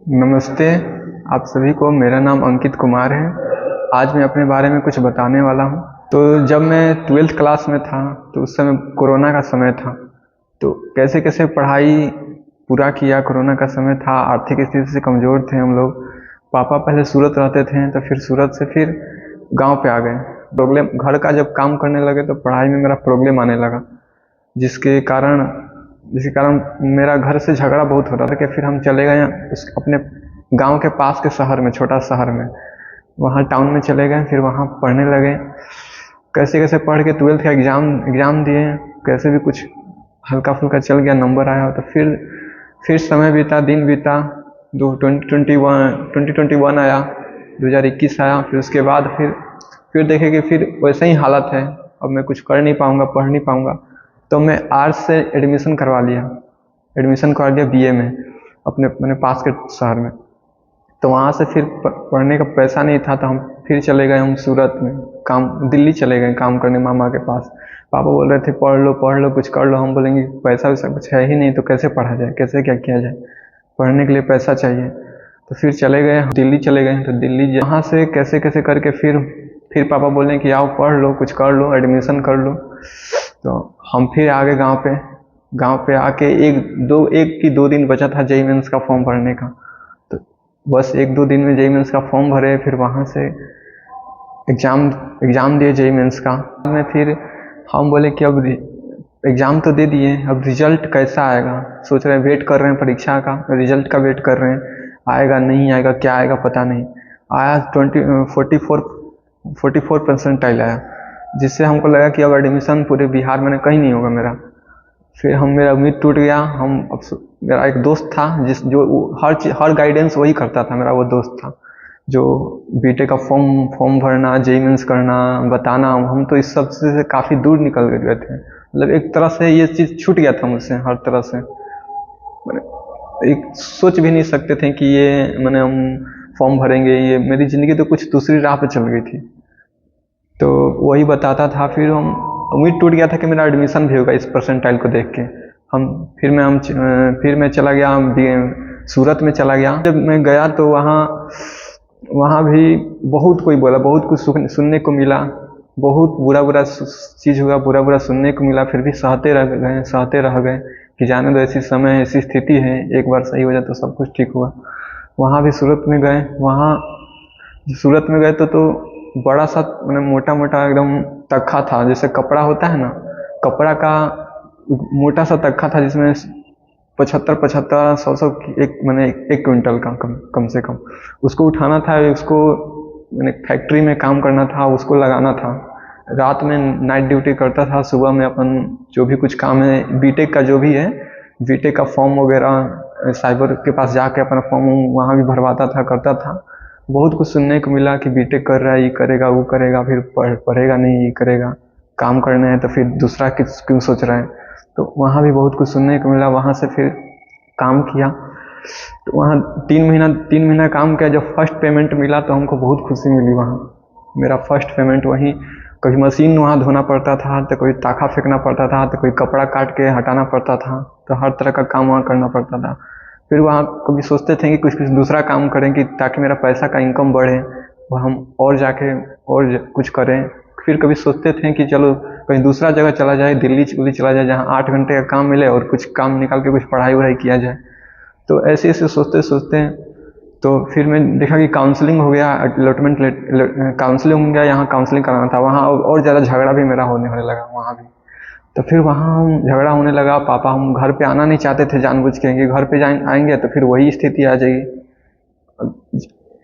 नमस्ते, आप सभी को। मेरा नाम अंकित कुमार है। आज मैं अपने बारे में कुछ बताने वाला हूँ। तो जब मैं 12th क्लास में था तो उस समय कोरोना का समय था। तो कैसे कैसे पढ़ाई पूरा किया। कोरोना का समय था, आर्थिक स्थिति से कमज़ोर थे हम लोग। पापा पहले सूरत रहते थे, तो फिर सूरत से फिर गांव पे आ गए। प्रॉब्लम, घर का जब काम करने लगे तो पढ़ाई में मेरा प्रॉब्लम आने लगा, जिसके कारण जिसके कारण मेरा घर से झगड़ा बहुत होता था कि फिर हम चले गए उस अपने गांव के पास के शहर में, छोटा शहर में, वहाँ टाउन में चले गए। फिर वहाँ पढ़ने लगे। कैसे कैसे पढ़ के 12th का एग्ज़ाम दिए। कैसे भी कुछ हल्का फुल्का चल गया, नंबर आया। तो फिर समय बीता, दिन बीता। 2021 आया, 2021 आया। फिर उसके बाद फिर देखे कि फिर वैसे ही हालत है। अब मैं कुछ कर नहीं पाऊँगा, पढ़ नहीं पाऊँगा। तो मैं आर्ट्स से एडमिशन करवा लिया बीए में, अपने मैंने पास के शहर में। तो वहाँ से फिर पढ़ने का पैसा नहीं था, तो हम फिर चले गए हम सूरत में दिल्ली चले गए काम करने मामा के पास। पापा बोल रहे थे पढ़ लो कुछ कर लो। हम बोलेंगे पैसा वैसा कुछ है ही नहीं, तो कैसे पढ़ा जाए, कैसे क्या किया जाए। पढ़ने के लिए पैसा चाहिए। तो फिर चले गए दिल्ली, चले गए। तो दिल्ली वहाँ से कैसे कैसे करके फिर पापा बोले कि आओ पढ़ लो, कुछ कर लो, एडमिशन कर लो। तो हम फिर आ गए गांव पे आके एक की 2 दिन बचा था जेईई मेंस का फॉर्म भरने का। तो बस 1-2 दिन में जेईई मेंस का फॉर्म भरे। फिर वहाँ से एग्ज़ाम दिए जेईई मेंस का। में फिर हम बोले कि अब एग्ज़ाम तो दे दिए, अब रिजल्ट कैसा आएगा सोच रहे हैं, वेट कर रहे हैं परीक्षा का, रिजल्ट का वेट कर रहे हैं। आएगा नहीं आएगा, क्या आएगा पता नहीं। आया 44 परसेंटाइल आया, जिससे हमको लगा कि अब एडमिशन पूरे बिहार में कहीं नहीं होगा मेरा। फिर मेरा उम्मीद टूट गया। मेरा एक दोस्त था जो हर गाइडेंस वही करता था। मेरा वो दोस्त था जो बीटेक का फॉर्म भरना, जेईई मेंस करना, बताना। हम तो इस सब से काफ़ी दूर निकल गए थे। मतलब एक तरह से ये चीज़ छूट गया था मुझसे हर तरह से। मैंने एक सोच भी नहीं सकते थे कि ये मैंने हम फॉर्म भरेंगे। ये मेरी ज़िंदगी तो कुछ दूसरी राह पे चल गई थी। तो वही बताता था। फिर उम्मीद टूट गया था कि मेरा एडमिशन भी होगा इस परसेंटाइल को देख के। फिर मैं चला गया सूरत में चला गया। जब मैं गया तो वहाँ भी बहुत कोई बोला, बहुत कुछ सुनने को मिला। बहुत बुरा चीज़ हुआ, बुरा सुनने को मिला। फिर भी सहते रह गए कि जाने दो, ऐसी समय ऐसी स्थिति है, एक बार सही हो जाए तो सब कुछ ठीक हुआ। वहाँ भी सूरत में गए तो बड़ा सा मैंने मोटा एकदम तख्ता था, जैसे कपड़ा होता है ना, कपड़ा का मोटा सा तख्ता था, जिसमें 75 100 एक क्विंटल का कम से कम उसको उठाना था। उसको मैंने फैक्ट्री में काम करना था, उसको लगाना था। रात में नाइट ड्यूटी करता था, सुबह में अपन जो भी कुछ काम है बीटेक का जो भी है, बीटेक का फॉर्म वगैरह साइबर के पास जाके अपना फॉर्म वहाँ भी भरवाता था, करता था। बहुत कुछ सुनने को मिला कि बीटेक कर रहा है, ये करेगा वो करेगा, फिर पढ़ेगा नहीं, ये करेगा, काम करना है तो फिर दूसरा क्यों सोच रहा है। तो वहाँ भी बहुत कुछ सुनने को मिला। वहाँ से फिर काम किया। तो वहाँ 3 महीना काम किया। जब फर्स्ट पेमेंट मिला तो हमको बहुत खुशी मिली। वहाँ मेरा फर्स्ट पेमेंट वहीं, कभी मशीन वहाँ धोना पड़ता था, तो कोई ताखा फेंकना पड़ता था, तो कोई कपड़ा काट के हटाना पड़ता था, तो हर तरह का काम वहाँ करना पड़ता था। फिर वहाँ कभी सोचते थे कि कुछ दूसरा काम करें कि ताकि मेरा पैसा का इनकम बढ़े, और हम और जाके और कुछ करें। फिर कभी सोचते थे कि चलो कहीं दूसरा जगह चला जाए, दिल्ली चला जाए, जहाँ 8 घंटे का काम मिले और कुछ काम निकाल के कुछ पढ़ाई वढ़ाई किया जाए। तो ऐसे सोचते तो फिर मैं देखा कि काउंसलिंग हो गया, काउंसलिंग हो गया, यहाँ काउंसलिंग कराना था। वहाँ और ज़्यादा झगड़ा भी मेरा होने लगा वहाँ भी। तो फिर वहाँ हम झगड़ा होने लगा। पापा हम घर पे आना नहीं चाहते थे, जानबूझ के, घर पे आएंगे तो फिर वही स्थिति आ जाएगी।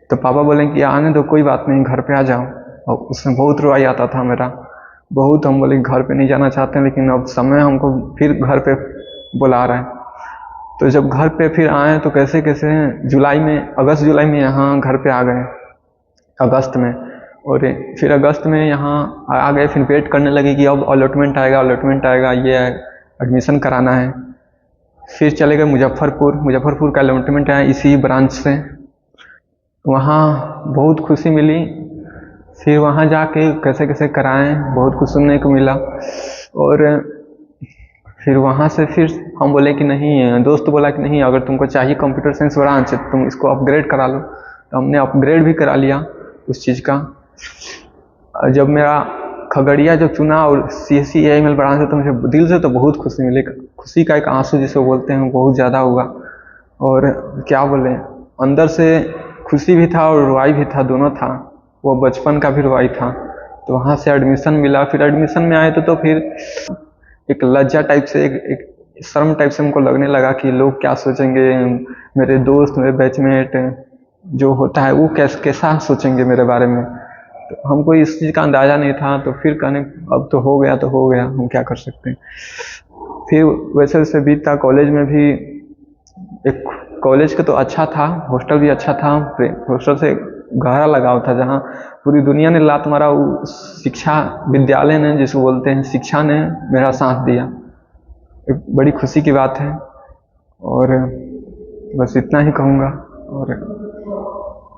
तो पापा बोले कि आने दो, कोई बात नहीं, घर पे आ जाओ। और उसमें बहुत रोई आता था मेरा, बहुत। हम बोले घर पे नहीं जाना चाहते हैं, लेकिन अब समय हमको फिर घर पे बुला रहा है। तो जब घर पे फिर आए तो कैसे अगस्त जुलाई में यहाँ घर पे आ गए, अगस्त में। और फिर अगस्त में यहाँ आ गए। फिर वेट करने लगे कि अब अलॉटमेंट आएगा, ये एडमिशन कराना है। फिर चले गए मुजफ्फरपुर का अलॉटमेंट आया इसी ब्रांच से। वहाँ बहुत खुशी मिली। फिर वहाँ जाके कैसे कराएं, बहुत कुछ सुनने को मिला। और फिर वहाँ से फिर हम बोले कि नहीं, दोस्त बोला कि नहीं, अगर तुमको चाहिए कंप्यूटर साइंस ब्रांच तुम इसको अपग्रेड करा लो। तो हमने अपग्रेड भी करा लिया उस चीज़ का। जब मेरा खगड़िया जब चुना और CSE AIML ब्रांच है तो मुझे दिल से तो बहुत खुशी मिली। खुशी का एक आंसू जिसे बोलते हैं बहुत ज़्यादा हुआ। और क्या बोले, अंदर से खुशी भी था और रुआई भी था, दोनों था। वो बचपन का भी रुआई था। तो वहाँ से एडमिशन मिला। फिर एडमिशन में आए तो फिर एक लज्जा टाइप से, एक शर्म टाइप से हमको लगने लगा कि लोग क्या सोचेंगे, मेरे दोस्त, मेरे बैचमेट जो होता है वो कैसा सोचेंगे मेरे बारे में। तो हमको इस चीज़ का अंदाज़ा नहीं था। तो फिर कहने अब तो हो गया तो हो गया, हम क्या कर सकते हैं। फिर वैसे वैसे बीता। कॉलेज में भी एक कॉलेज का तो अच्छा था, हॉस्टल भी अच्छा था। हॉस्टल से गहरा लगाव था, जहाँ पूरी दुनिया ने लात मारा, वो शिक्षा विद्यालय ने, जिसको बोलते हैं शिक्षा ने, मेरा साथ दिया। एक बड़ी खुशी की बात है। और बस इतना ही कहूँगा। और